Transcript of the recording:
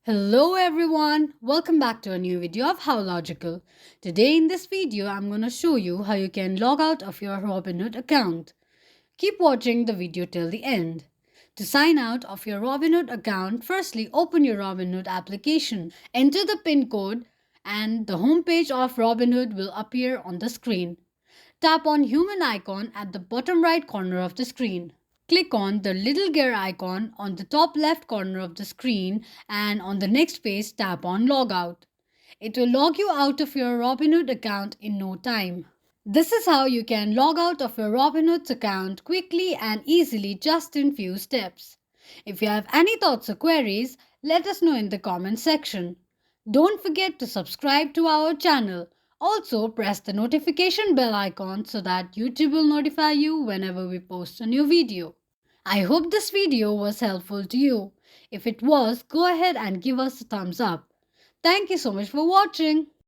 Hello everyone, welcome back to a new video of How Logical. Today in this video, I'm going to show you how you can log out of your Robinhood account. Keep watching the video till the end. To sign out of your Robinhood account, firstly open your Robinhood application. Enter the PIN code and the homepage of Robinhood will appear on the screen. Tap on human icon at the bottom right corner of the screen. Click on the little gear icon on the top left corner of the screen and on the next page tap on Logout. It will log you out of your Robinhood account in no time. This is how you can log out of your Robinhood account quickly and easily just in few steps. If you have any thoughts or queries, let us know in the comment section. Don't forget to subscribe to our channel. Also, press the notification bell icon so that YouTube will notify you whenever we post a new video. I hope this video was helpful to you. If it was, go ahead and give us a thumbs up. Thank you so much for watching.